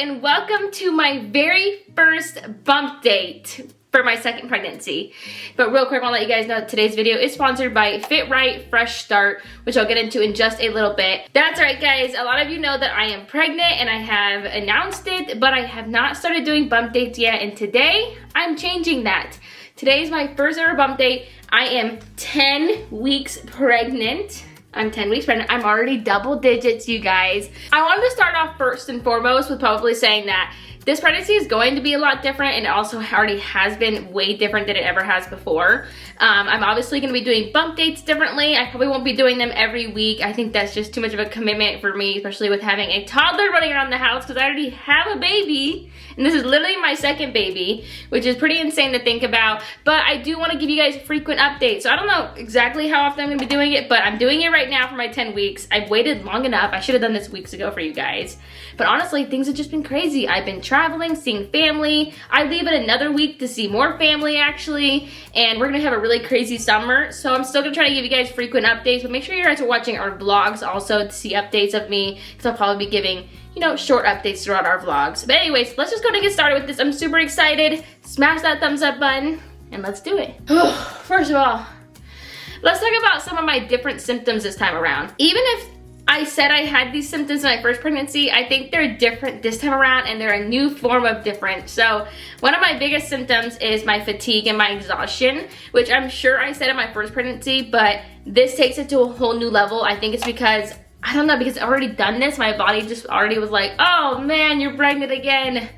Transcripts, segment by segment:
and welcome to my very first bump date for my second pregnancy. But real quick, I want to let you guys know that today's video is sponsored by FitRight Fresh Start, which I'll get into in just a little bit. That's right, guys. A lot of you know that I am pregnant and I have announced it, but I have not started doing bump dates yet, and today I'm changing that. Today is my first ever bump date. I am 10 weeks pregnant. I'm 10 weeks pregnant. I'm already double digits, you guys. I wanted to start off first and foremost with probably saying that this pregnancy is going to be a lot different, and it also already has been way different than it ever has before. I'm obviously going to be doing bump dates differently. I probably won't be doing them every week. I think that's just too much of a commitment for me, especially with having a toddler running around the house because I already have a baby. And this is literally my second baby, which is pretty insane to think about. But I do want to give you guys frequent updates. So I don't know exactly how often I'm going to be doing it, but I'm doing it right now for my 10 weeks. I've waited long enough. I should have done this weeks ago for you guys. But honestly, things have just been crazy. I've been traveling, seeing family. I leave in another week to see more family, actually. And we're going to have a really crazy summer. So I'm still going to try to give you guys frequent updates. But make sure you guys are watching our vlogs also to see updates of me, because I'll probably be giving, you know, short updates throughout our vlogs. But anyways, let's just go and get started with this. I'm super excited. Smash that thumbs up button and let's do it. First of all, let's talk about some of my different symptoms this time around. Even if I said I had these symptoms in my first pregnancy, I think they're different this time around, and they're a new form of different. So one of my biggest symptoms is my fatigue and my exhaustion, which I'm sure I said in my first pregnancy, but this takes it to a whole new level. I think it's because, I don't know, because I've already done this. My body just already was like, oh man, you're pregnant again.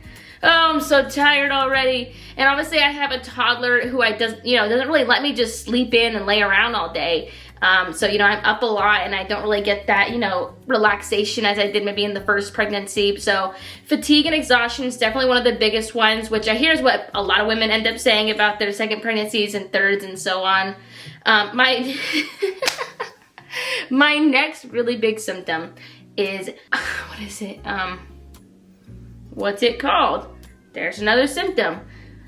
Oh, I'm so tired already. And obviously I have a toddler who doesn't really let me just sleep in and lay around all day. So, you know, I'm up a lot and I don't really get that, you know, relaxation as I did maybe in the first pregnancy. So fatigue and exhaustion is definitely one of the biggest ones, which I hear is what a lot of women end up saying about their second pregnancies and thirds and so on. My next really big symptom is, what is it? What's it called? There's another symptom.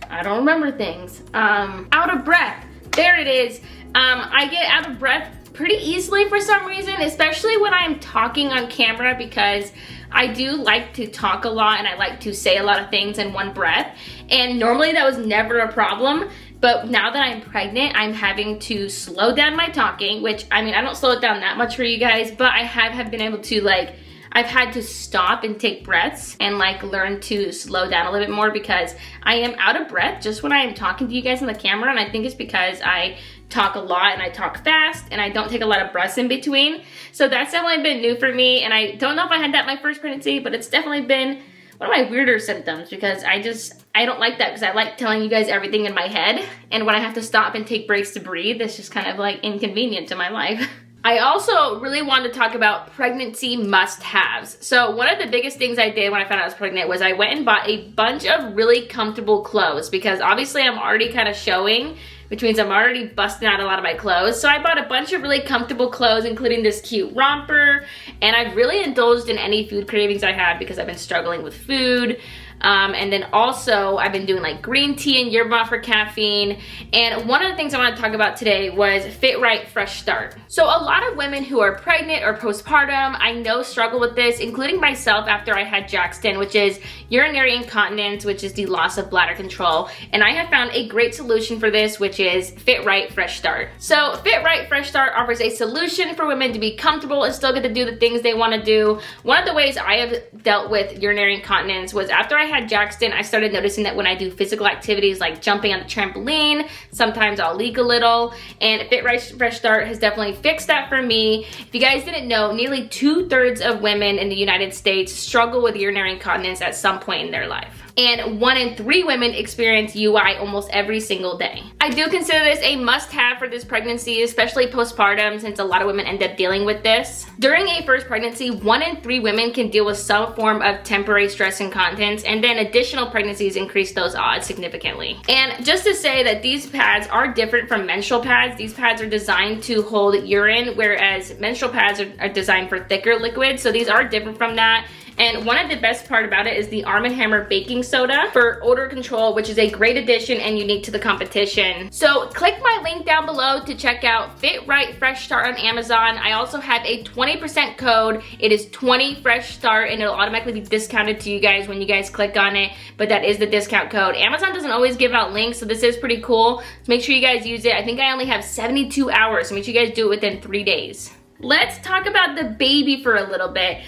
I don't remember things. Out of breath. There it is. I get out of breath pretty easily for some reason, especially when I'm talking on camera, because I do like to talk a lot and I like to say a lot of things in one breath. And normally that was never a problem. But now that I'm pregnant, I'm having to slow down my talking, which, I mean, I don't slow it down that much for you guys, but I have been able to, like, I've had to stop and take breaths and like learn to slow down a little bit more, because I am out of breath just when I am talking to you guys on the camera. And I think it's because I talk a lot and I talk fast and I don't take a lot of breaths in between. So that's definitely been new for me. And I don't know if I had that my first pregnancy, but it's definitely been one of my weirder symptoms, because I don't like that, because I like telling you guys everything in my head. And when I have to stop and take breaks to breathe, it's just kind of like inconvenient to my life. I also really wanted to talk about pregnancy must-haves. So one of the biggest things I did when I found out I was pregnant was I went and bought a bunch of really comfortable clothes, because obviously I'm already kind of showing, which means I'm already busting out a lot of my clothes. So I bought a bunch of really comfortable clothes, including this cute romper, and I've really indulged in any food cravings I had because I've been struggling with food. And then also I've been doing like green tea and yerba mate for caffeine. And one of the things I want to talk about today was FitRight Fresh Start. So a lot of women who are pregnant or postpartum, I know, struggle with this, including myself after I had Jackson, which is urinary incontinence, which is the loss of bladder control. And I have found a great solution for this, which is FitRight Fresh Start. So FitRight Fresh Start offers a solution for women to be comfortable and still get to do the things they want to do. One of the ways I have dealt with urinary incontinence was after I had Jackson, I started noticing that when I do physical activities like jumping on the trampoline, sometimes I'll leak a little, and FitRight Fresh Start has definitely fixed that for me. If you guys didn't know, nearly 2/3 of women in the United States struggle with urinary incontinence at some point in their life. And 1 in 3 women experience UI almost every single day. I do consider this a must-have for this pregnancy, especially postpartum, since a lot of women end up dealing with this. During a first pregnancy, 1 in 3 women can deal with some form of temporary stress incontinence, and then additional pregnancies increase those odds significantly. And just to say that these pads are different from menstrual pads. These pads are designed to hold urine, whereas menstrual pads are designed for thicker liquids, so these are different from that. And one of the best part about it is the Arm & Hammer baking soda for odor control, which is a great addition and unique to the competition. So click my link down below to check out FitRight Fresh Start on Amazon. I also have a 20% code. It is 20 Fresh Start, and it'll automatically be discounted to you guys when you guys click on it, but that is the discount code. Amazon doesn't always give out links, so this is pretty cool. So make sure you guys use it. I think I only have 72 hours, so make sure you guys do it within 3 days. Let's talk about the baby for a little bit.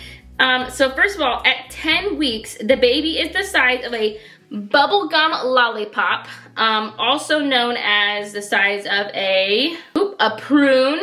So first of all, at 10 weeks, the baby is the size of a bubblegum lollipop, also known as the size of a prune.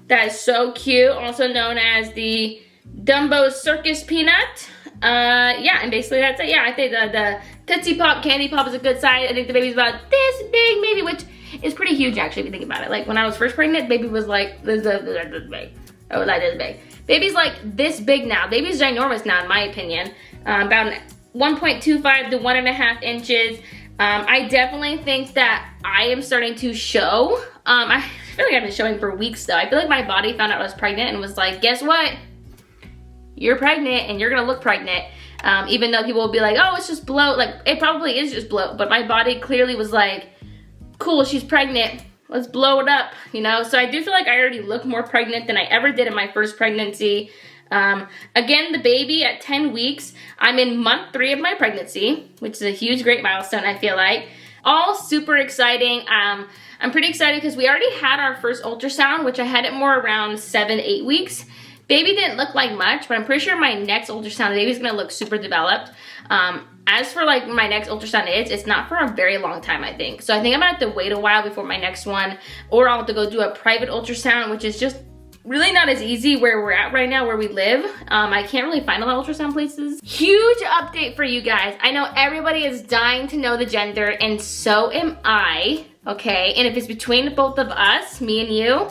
That is so cute. Also known as the Dumbo Circus Peanut. Yeah, and basically that's it. Yeah, I think the Tootsie Pop, Candy Pop is a good size. I think the baby's about this big, maybe, which is pretty huge actually if you think about it. Like when I was first pregnant, baby was like this big. Oh, like this big. Baby's like this big now. Baby's ginormous now, in my opinion. About 1.25 to 1.5 inches. I definitely think that I am starting to show. I feel like I've been showing for weeks though. I feel like my body found out I was pregnant and was like, guess what? You're pregnant and you're gonna look pregnant. Even though people will be like, oh, it's just bloat. Like, it probably is just bloat. But my body clearly was like, cool, she's pregnant. Let's blow it up, you know? So I do feel like I already look more pregnant than I ever did in my first pregnancy. Again, the baby at 10 weeks, I'm in month 3 of my pregnancy, which is a huge, great milestone, I feel like. All super exciting. I'm pretty excited because we already had our first ultrasound, which I had it more around 7-8 weeks. Baby didn't look like much, but I'm pretty sure my next ultrasound, the baby's gonna look super developed. As for like my next ultrasound it's not for a very long time, I think. So I think I'm gonna have to wait a while before my next one, or I'll have to go do a private ultrasound, which is just really not as easy where we're at right now, where we live. I can't really find a lot of ultrasound places. Huge update for you guys. I know everybody is dying to know the gender, and so am I, okay? And if it's between both of us, me and you,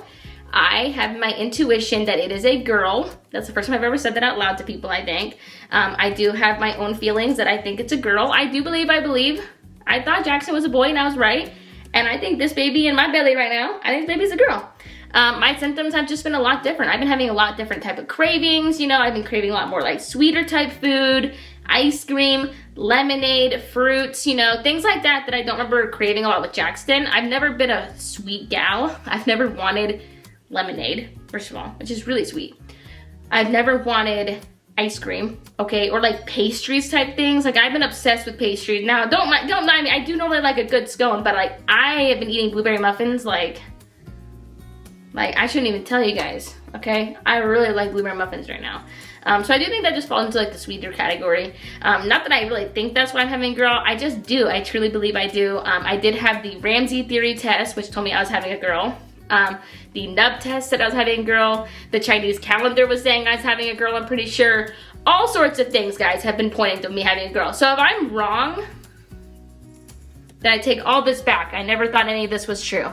I have my intuition that it is a girl. That's the first time I've ever said that out loud to people, I think. I do have my own feelings that I think it's a girl. I do believe I believe. I thought Jackson was a boy and I was right. And I think this baby in my belly right now, I think this baby's a girl. My symptoms have just been a lot different. I've been having a lot different type of cravings. You know, I've been craving a lot more like sweeter type food, ice cream, lemonade, fruits, you know, things like that I don't remember craving a lot with Jackson. I've never been a sweet gal. I've never wanted lemonade, first of all, which is really sweet. I've never wanted ice cream, okay, or like pastries type things. Like I've been obsessed with pastries. Now, don't mind me. I do normally like a good scone, but like I have been eating blueberry muffins like I shouldn't even tell you guys, okay? I really like blueberry muffins right now. So I do think that just falls into like the sweeter category. Not that I really think that's why I'm having a girl. I just do. I truly believe I do. I did have the Ramsey theory test, which told me I was having a girl. The nub test said I was having a girl. The Chinese calendar was saying I was having a girl, I'm pretty sure. All sorts of things, guys, have been pointing to me having a girl. So if I'm wrong, then I take all this back. I never thought any of this was true.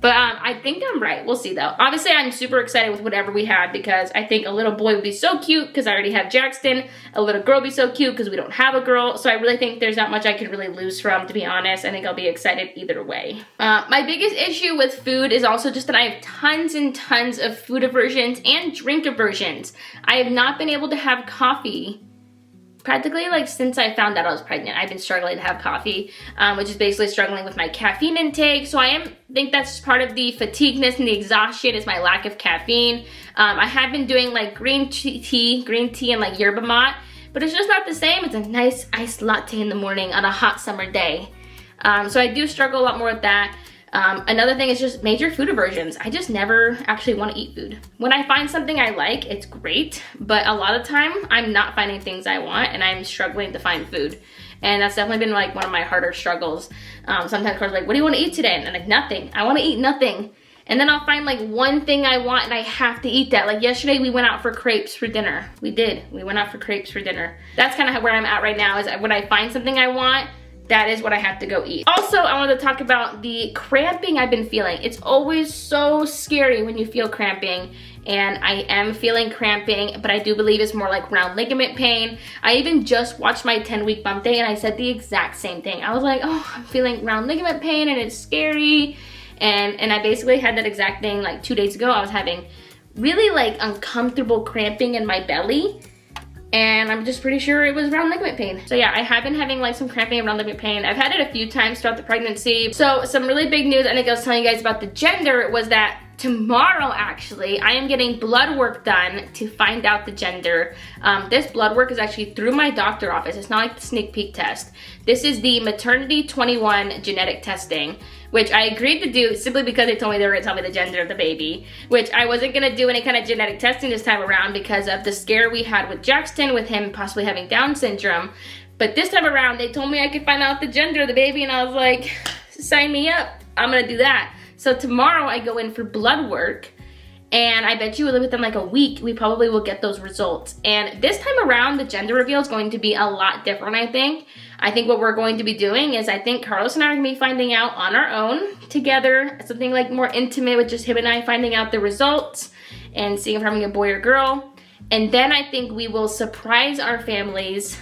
But I think I'm right. We'll see, though. Obviously, I'm super excited with whatever we have because I think a little boy would be so cute because I already have Jackson. A little girl would be so cute because we don't have a girl. So I really think there's not much I could really lose from, to be honest. I think I'll be excited either way. My biggest issue with food is also just that I have tons and tons of food aversions and drink aversions. I have not been able to have coffee practically like since I found out I was pregnant. I've been struggling to have coffee, which is basically struggling with my caffeine intake. So I think that's part of the fatigueness and the exhaustion is my lack of caffeine. I have been doing like green tea and like yerba mate, but it's just not the same. It's a nice iced latte in the morning on a hot summer day. So I do struggle a lot more with that. Another thing is just major food aversions. I just never actually want to eat food. When I find something I like, it's great, but a lot of time I'm not finding things I want and I'm struggling to find food. And that's definitely been like one of my harder struggles. Sometimes Carl's like, what do you want to eat today? And I'm like, nothing. I want to eat nothing. And then I'll find like one thing I want and I have to eat that. Like yesterday we went out for crepes for dinner. We went out for crepes for dinner. That's kind of where I'm at right now is when I find something I want, that is what I have to go eat. Also, I wanted to talk about the cramping I've been feeling. It's always so scary when you feel cramping, and I am feeling cramping, but I do believe it's more like round ligament pain. I even just watched my 10-week bump day and I said the exact same thing. I was like, oh, I'm feeling round ligament pain and it's scary. And I basically had that exact thing like 2 days ago. I was having really like uncomfortable cramping in my belly. and I'm just pretty sure it was round ligament pain. So yeah, I have been having like some cramping around ligament pain. I've had it a few times throughout the pregnancy. So some really big news, I think I was telling you guys about the gender, was that tomorrow, actually, I am getting blood work done to find out the gender. This blood work is actually through my doctor office. It's not like the sneak peek test. This is the Maternity 21 genetic testing, which I agreed to do simply because they told me they were gonna tell me the gender of the baby, which I wasn't gonna do any kind of genetic testing this time around because of the scare we had with Jackson, with him possibly having Down syndrome. But this time around, they told me I could find out the gender of the baby, and I was like, sign me up, I'm gonna do that. So tomorrow I go in for blood work, and I bet you within like a week, we probably will get those results. And this time around, the gender reveal is going to be a lot different, I think. I think what we're going to be doing is I think Carlos and I are gonna be finding out on our own together, something like more intimate with just him and I finding out the results and seeing if we're having a boy or girl. And then I think we will surprise our families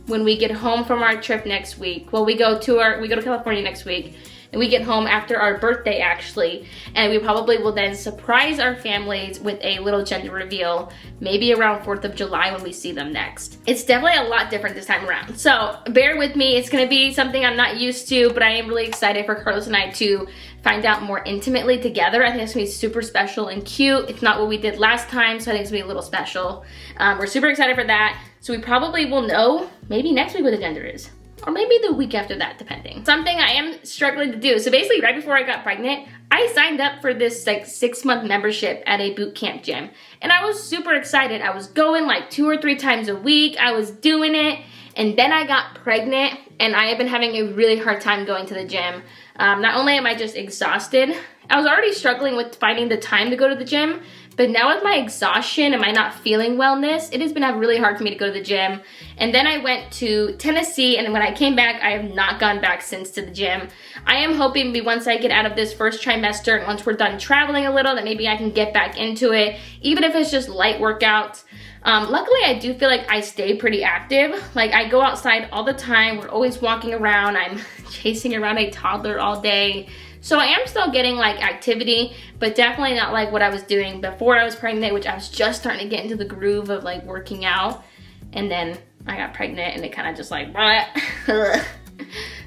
when we get home from our trip next week. Well, we go to California next week, and we get home after our birthday, actually, and we probably will then surprise our families with a little gender reveal, maybe around 4th of July when we see them next. It's definitely a lot different this time around, so bear with me. It's gonna be something I'm not used to, but I am really excited for Carlos and I to find out more intimately together. I think it's gonna be super special and cute. It's not what we did last time, so I think it's gonna be a little special. We're super excited for that, so we probably will know maybe next week what the gender is. Or maybe the week after that, depending. Something I am struggling to do. So basically, right before I got pregnant, I signed up for this like 6-month membership at a boot camp gym. And I was super excited. I was going like 2 or 3 times a week. I was doing it. And then I got pregnant, and I have been having a really hard time going to the gym. Not only am I just exhausted, I was already struggling with finding the time to go to the gym, but now with my exhaustion and my not feeling wellness, it has been really hard for me to go to the gym. And then I went to Tennessee, and when I came back, I have not gone back since to the gym. I am hoping maybe once I get out of this first trimester and once we're done traveling a little, that maybe I can get back into it, even if it's just light workouts. Luckily, I do feel like I stay pretty active. Like, I go outside all the time. We're always walking around. I'm chasing around a toddler all day. So I am still getting like activity, but definitely not like what I was doing before I was pregnant, which I was just starting to get into the groove of like working out. And then I got pregnant, and it kind of just like,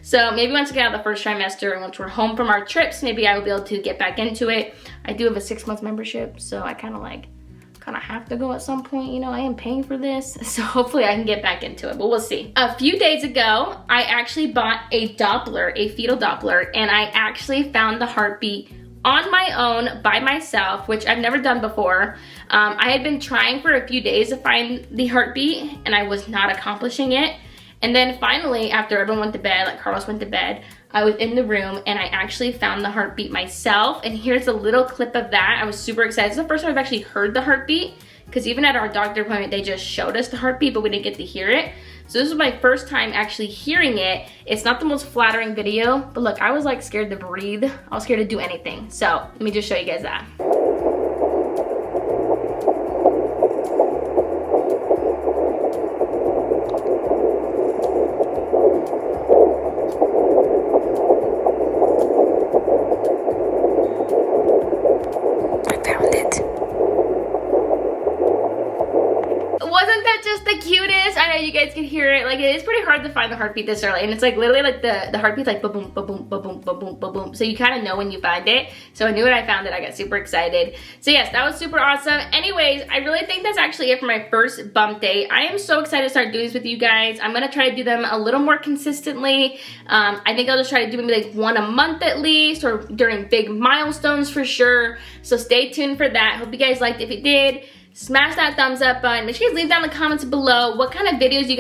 so maybe once we get out of the first trimester and once we're home from our trips, maybe I will be able to get back into it. I do have a 6-month membership, so I kind of have to go at some point, you know. I am paying for this, so hopefully I can get back into it, but we'll see. A few days ago, I actually bought a Doppler, a fetal Doppler, and I actually found the heartbeat on my own by myself, which I've never done before. I had been trying for a few days to find the heartbeat, and I was not accomplishing it. And then finally, after everyone went to bed, like Carlos went to bed, I was in the room and I actually found the heartbeat myself. And here's a little clip of that. I was super excited. It's the first time I've actually heard the heartbeat, because even at our doctor appointment, they just showed us the heartbeat, but we didn't get to hear it. So this was my first time actually hearing it. It's not the most flattering video, but look, I was like scared to breathe. I was scared to do anything. So let me just show you guys that. You guys can hear it. Like, it is pretty hard to find the heartbeat this early, and it's like literally like the heartbeat's like boom, boom, boom, boom, boom, boom, boom, boom, boom. So you kind of know when you find it. So I knew when I found it, I got super excited. So yes, that was super awesome. Anyways, I really think that's actually it for my first bump date. I am so excited to start doing this with you guys. I'm gonna try to do them a little more consistently. I think I'll just try to do maybe like 1 a month at least, or during big milestones for sure. So stay tuned for that. Hope you guys liked it. If you did, smash that thumbs up button. Make sure you leave down in the comments below what kind of videos you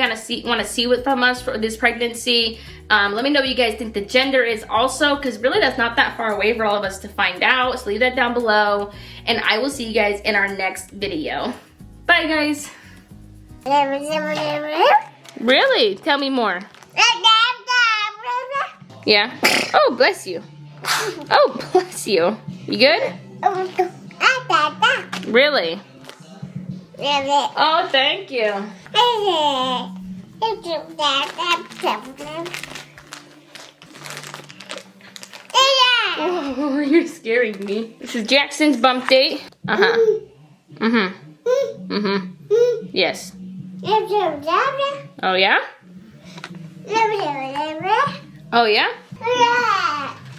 want to see from us for this pregnancy. Let me know what you guys think the gender is also, because really that's not that far away for all of us to find out. So leave that down below, and I will see you guys in our next video. Bye, guys. Really? Tell me more. Yeah? Oh, bless you. Oh, bless you. You good? Really? Oh, thank you. Oh, you're scaring me. This is Jackson's bump date. Uh-huh. Mm-hmm. Mm-hmm. Yes. Oh yeah? Oh yeah?